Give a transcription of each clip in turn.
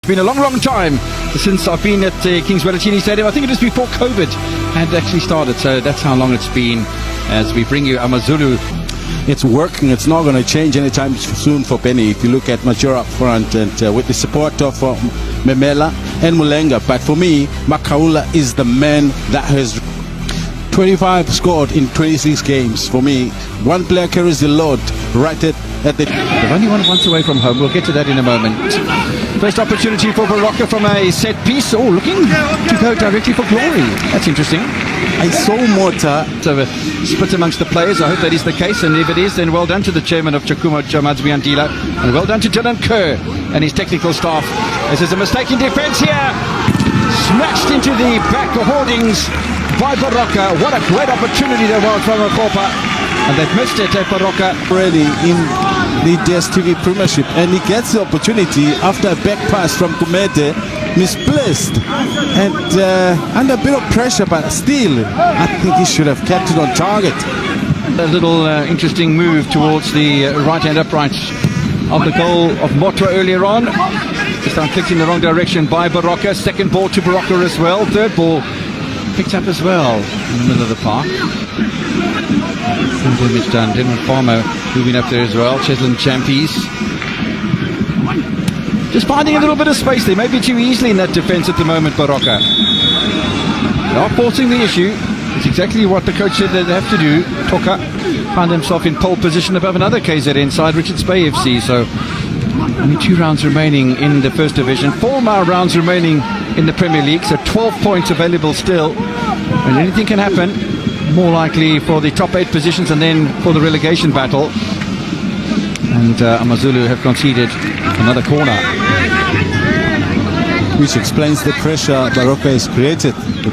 It's been a long time since I've been at Kings Wellatini Stadium. I think it was before COVID had actually started, so that's how long it's been as we bring you Amazulu. It's working. It's not going to change anytime soon for Penny. If you look at Major up front and with the support of Memela and Mulenga. But for me, Makaula is the man that has 25 scored in 26 games. For me, one player carries the load right at the... They've only won once away from home. We'll get to that in a moment. First opportunity for Baroka from a set piece. Oh, looking to go directly for glory. That's interesting. I saw Mota. So a split amongst the players. I hope that is the case, and if it is, then well done to the chairman of Chakuma, Jamadzbi Andila, and well done to Dylan Kerr and his technical staff. This is a mistake in defence here. Smashed into the back hoardings by Baroka. What a great opportunity there was from Makopa, and they've missed it at Baroka. Already in the DSTV Premiership, and he gets the opportunity after a back pass from Kumete, misplaced and under a bit of pressure, but still I think he should have kept it on target. A little interesting move towards the right-hand upright of the goal of Motwa earlier on. Just clicked in the wrong direction by Baroka. Second ball to Baroka as well. Third ball picked up as well in the middle of the park. Some damage done. Denman Farmer moving up there as well. Cheslin Champies just finding a little bit of space. They may be too easily in that defence at the moment, Baroka. They are forcing the issue. It's exactly what the coach said they have to do. Toka found himself in pole position above another KZN side, Richards Bay FC. So only 2 rounds remaining in the first division, 4 more rounds remaining in the Premier League, so 12 points available still, and anything can happen. More likely for the top 8 positions and then for the relegation battle. And Amazulu have conceded another corner, which explains the pressure Baroka has created. The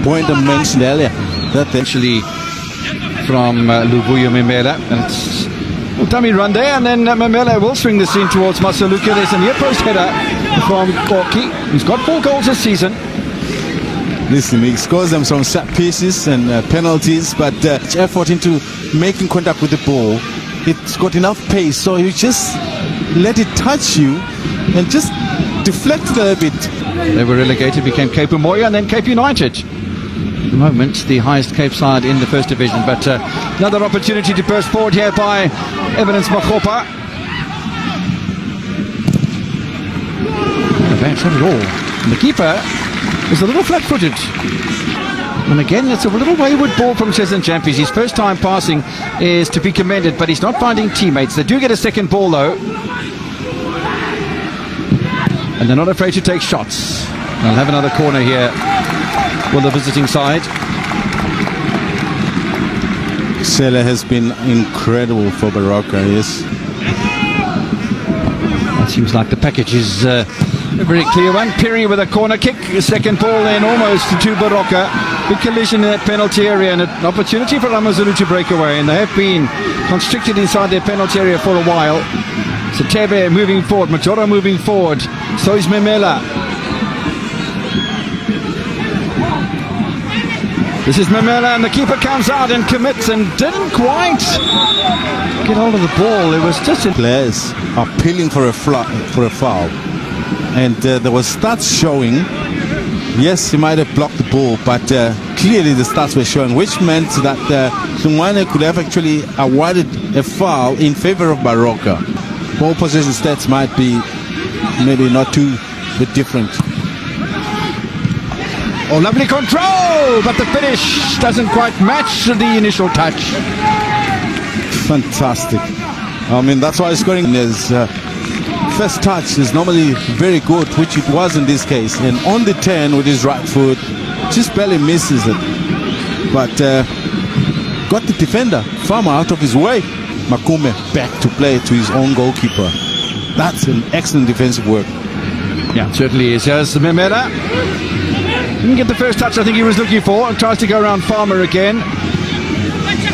point I mentioned earlier, that they actually from Luvuyo Memela, and it's a dummy run there, and then Memela will swing this in towards Masaluka. There's a near post header from Korki, who's got 4 goals this season. Listen, he scores them from set pieces and penalties, but effort into making contact with the ball, it's got enough pace, so you just let it touch you and just deflect it a little bit. They were relegated, became Cape Umoya and then Cape United. At the moment, the highest Cape side in the first division, but another opportunity to burst forward here by Evidence Makopa. Not a bad shot at all. And the keeper is a little flat-footed. And again, it's a little wayward ball from Cheslin Champies. His first time passing is to be commended, but he's not finding teammates. They do get a second ball though, and they're not afraid to take shots. They'll have another corner here for the visiting side. Sela has been incredible for Baroka, yes. It seems like the package is a very clear one. Perry with a corner kick. Second ball then almost to Baroka. Big collision in that penalty area, and an opportunity for Amazulu to break away. And they have been constricted inside their penalty area for a while. So Tebe moving forward, Majora moving forward. So is Memela. This is Memela, and the keeper comes out and commits and didn't quite get hold of the ball. It was just... Players are appealing for a foul. And there was stats showing, yes, he might have blocked the ball, but clearly the stats were showing, which meant that Sumwane could have actually awarded a foul in favor of Baroka. Ball possession stats might be maybe not too bit different. Oh, lovely control, but the finish doesn't quite match the initial touch. Fantastic. I mean, that's why scoring is... first touch is normally very good, which it was in this case, and on the turn with his right foot just barely misses it, but got the defender Farmer out of his way. Makume back to play to his own goalkeeper. That's an excellent defensive work. Yeah, certainly is. Here's Memela. Didn't get the first touch I think he was looking for, and tries to go around Farmer again.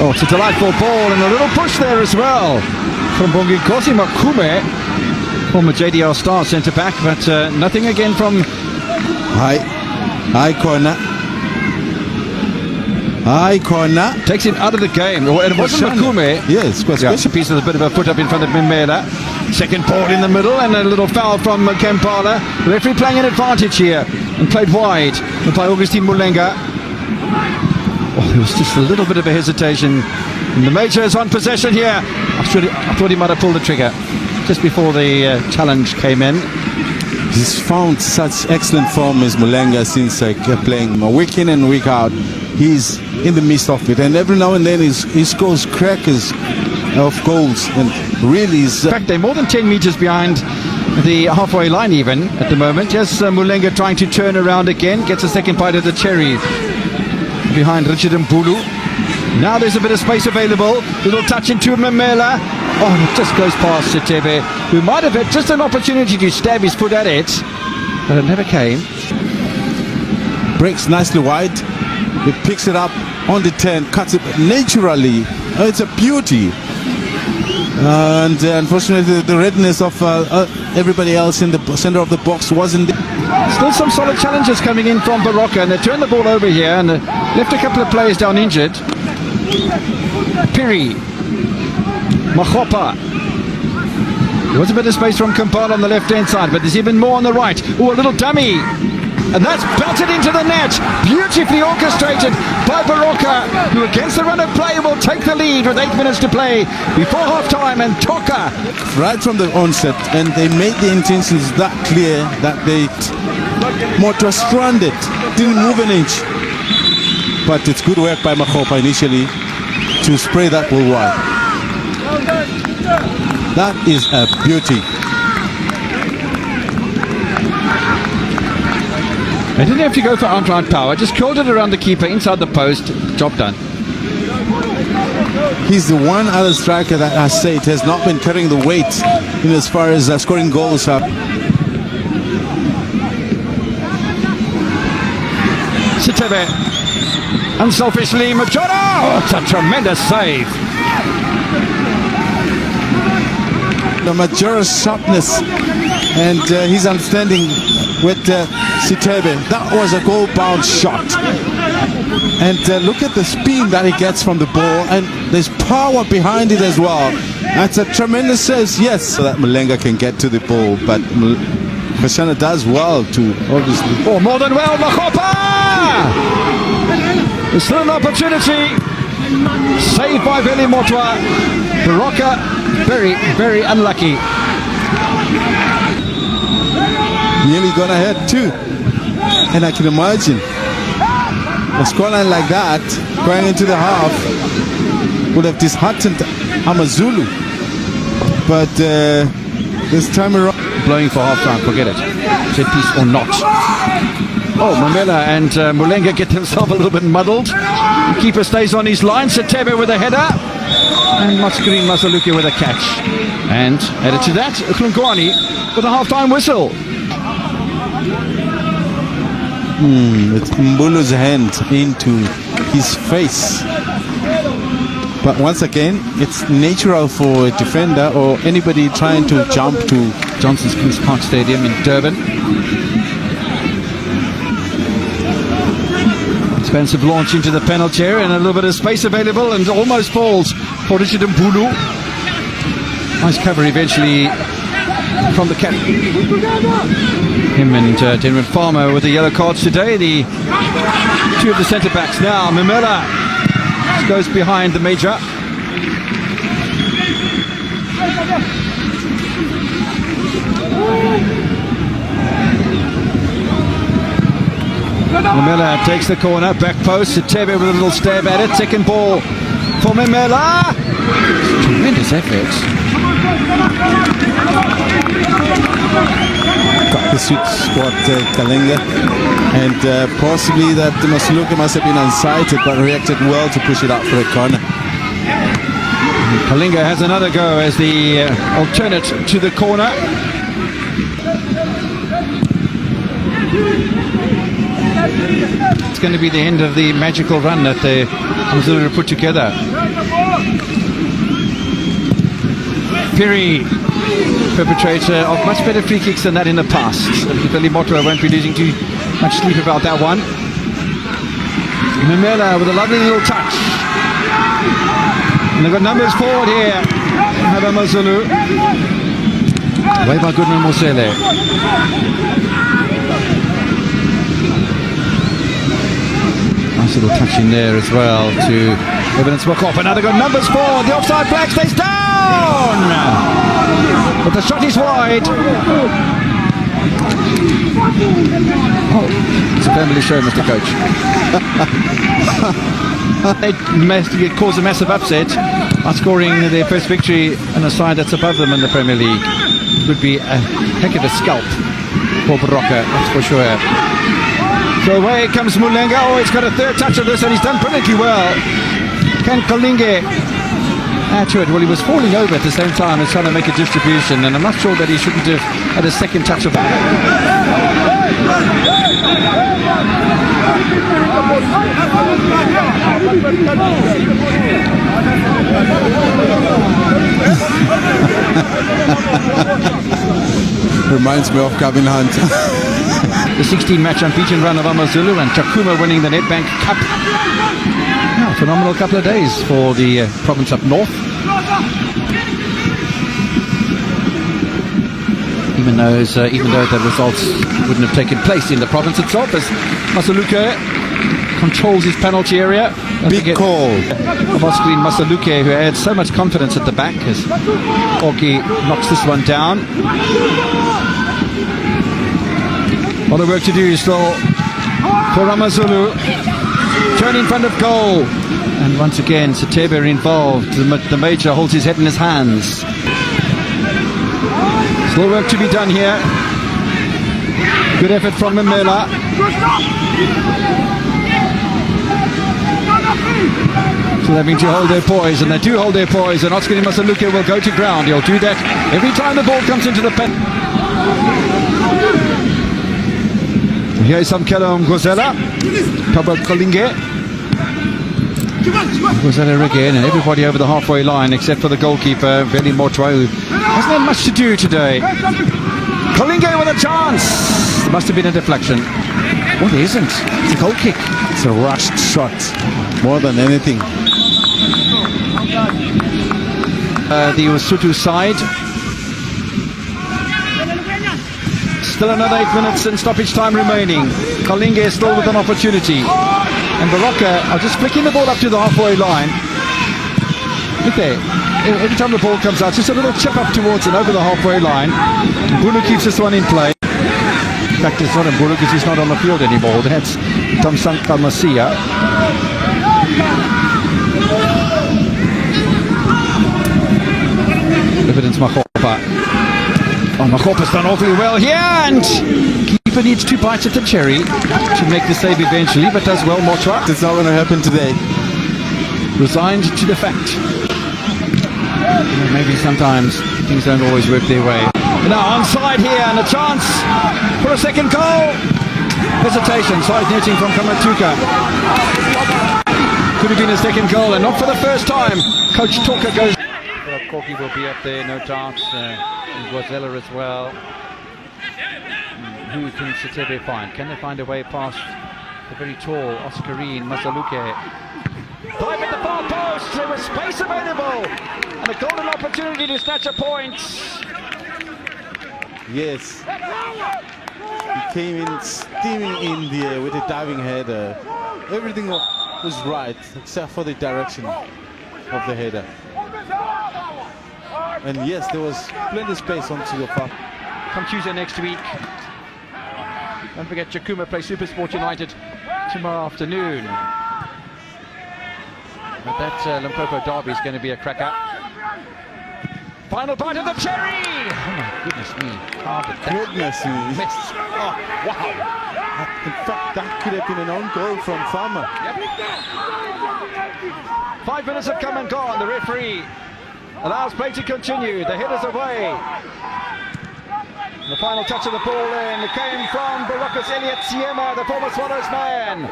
Oh, it's a delightful ball, and a little push there as well from Bongikosi Makume, former JDL star centre back, but nothing again from high corner. High corner. Takes him out of the game. Well, it wasn't Makume. Yes, It's a piece of a bit of a foot up in front of Mimela. Second ball in the middle and a little foul from Kampala. The referee playing an advantage here and played wide by Augustine Mulenga. Oh, there was just a little bit of a hesitation. And the Major is on possession here. I thought he might have pulled the trigger just before the challenge came in. He's found such excellent form as Mulenga since playing week in and week out. He's in the midst of it, and every now and then he scores crackers of goals, and really is. In fact, they're more than 10 meters behind the halfway line even at the moment. Yes, Mulenga trying to turn around again, gets a second bite of the cherry behind Richard Mbulu. Now there's a bit of space available. Little touch into Mamela. Oh, it just goes past Sitebe, who might have had just an opportunity to stab his foot at it, but it never came. Breaks nicely wide. He picks it up on the 10, cuts it naturally. It's a beauty. And unfortunately, the redness of everybody else in the center of the box wasn't there. Still some solid challenges coming in from Baroka, and they turned the ball over here and left a couple of players down injured. Piri, Machopa. There was a bit of space from Kampala on the left-hand side, but there's even more on the right. Oh, a little dummy. And that's belted into the net. Beautifully orchestrated by Baroka, who against the run of play will take the lead with 8 minutes to play before half-time. And Toka. Right from the onset, and they made the intentions that clear that they Moto stranded, didn't move an inch. But it's good work by Machopa initially to spray that ball wide. That is a beauty. They didn't have to go for outright power, just curled it around the keeper inside the post. Job done. He's the one other striker that I say it has not been carrying the weight in as far as scoring goals up. Sitebe, unselfishly, Machado! Oh, it's a tremendous save. The Majora's sharpness and his understanding with Sitebe. That was a goal-bound shot. And look at the spin that he gets from the ball, and there's power behind it as well. That's a tremendous save, yes, so that Mulenga can get to the ball, but Khashana does well to obviously. Oh, more than well, Machopa! There's still an opportunity. Saved by Veli Motwa. Baroka, very, very unlucky. Nearly gone ahead too. And I can imagine a scoreline like that going into the half would have disheartened Amazulu. But this time around, blowing for half-time, forget it. Set piece or not. Oh, Mamela and Mulenga get themselves a little bit muddled. The keeper stays on his line. Sitebe with a header. And Matsugreen Masaluki with a catch. And added to that, Uklungwani with a half-time whistle. It's Mbulu's hand into his face. But once again, it's natural for a defender or anybody trying to jump to Johnson's Kings Park Stadium in Durban. Expensive launch into the penalty area and a little bit of space available, and almost falls for Richard Mbulu. Nice cover eventually from the captain. Him and Denman Farmer with the yellow cards today. The two of the centre backs now. Mamela goes behind the Major. Mamela takes the corner, back post. Sitebe with a little stab at it. Second ball for Mamela. Tremendous efforts. Got the sweet spot, Kalinga, and possibly that Masuluka must have been unsighted but reacted well to push it out for a corner. Kalinga has another go as the alternate to the corner. It's going to be the end of the magical run that the Amazulu put together. Piri, perpetrator of much better free kicks than that in the past. Veli Motwa won't be losing too much sleep about that one. Mamela with a lovely little touch. And they've got numbers forward here. Amazulu. Way by Goodman Mosele. Nice little touch in there as well to Evidence Makopa. Now they've got numbers forward. The offside flag stays down. But the shot is wide. Oh, it's a family show, Mr. Coach. They caused a massive upset by scoring their first victory on a side that's above them in the Premier League. It would be a heck of a scalp for Baroka, that's for sure. So away comes Mulenga. Oh, he's got a third touch of this and he's done brilliantly well. Can Kolinge add to it? Well, he was falling over at the same time as trying to make a distribution, and I'm not sure that he shouldn't have had a second touch of that. Reminds me of Gavin Hunt. The 16-match unbeaten run of Amazulu and Chakuma winning the Nedbank Cup. Yeah, phenomenal couple of days for the province up north. Even though the results wouldn't have taken place in the province itself, as Masaluke controls his penalty area. Big call of Oscar Masaluke, who had so much confidence at the back, as Oki knocks this one down. A lot of work to do still for Amazulu. Turn in front of goal. And once again, Satebe involved. The Major holds his head in his hands. Still work to be done here. Good effort from Mamela. So having to hold their poise, and they do hold their poise, and Oscar Masaluke will go to ground. He'll do that every time the ball comes into the pen. Here is some Kello Ngozela, Pablo Kolinge. Ngozela again, and everybody over the halfway line except for the goalkeeper, Veli Motwa, who hasn't had much to do today. Kolinge with a chance. There must have been a deflection. Well, there isn't. It's a goal kick. It's a rushed shot, more than anything. The Lesotho side. Still another 8 minutes and stoppage time remaining. Kolinge is still with an opportunity. And Baroka are just flicking the ball up to the halfway line. Look there. Every time the ball comes out, just a little chip up towards and over the halfway line. Mbulu keeps this one in play. In fact, it's not Mbulu because he's not on the field anymore. That's Tamsanka Masia. Evidence Makopa. Oh, Makopa's done awfully well here, and keeper needs 2 bites at the cherry to make the save eventually, but does well, Motwa. It's not going to happen today. Resigned to the fact. Maybe sometimes things don't always work their way. Now onside here, and a chance for a second goal. Hesitation, side netting from Kamatuka. Could have been a second goal, and not for the first time. Coach Talker goes. Corky will be up there, no doubt. And Guazella as well. Who can Satebe find? Can they find a way past the very tall Oscarine Masaluke? Dive at the far post. There was space available, and a golden opportunity to snatch a point. Yes. He came in steaming in there with a diving header. Everything was right except for the direction of the header. And yes, there was plenty of space onto the far. Come Tuesday next week. Don't forget, Chakuma plays Supersport United tomorrow afternoon. But that Limpopo derby is going to be a cracker. Final bite of the cherry! Oh my goodness me. How did that Goodness me. miss? Oh, wow. In fact, that could have been an own goal from Farmer. Yep. 5 minutes have come and gone. The referee allows play to continue. The header's away. The final touch of the ball in came from Baroka's Elliot Siema, the former Swallows man.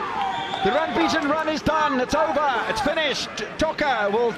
The run-beaten run is done. It's over. It's finished. Toka will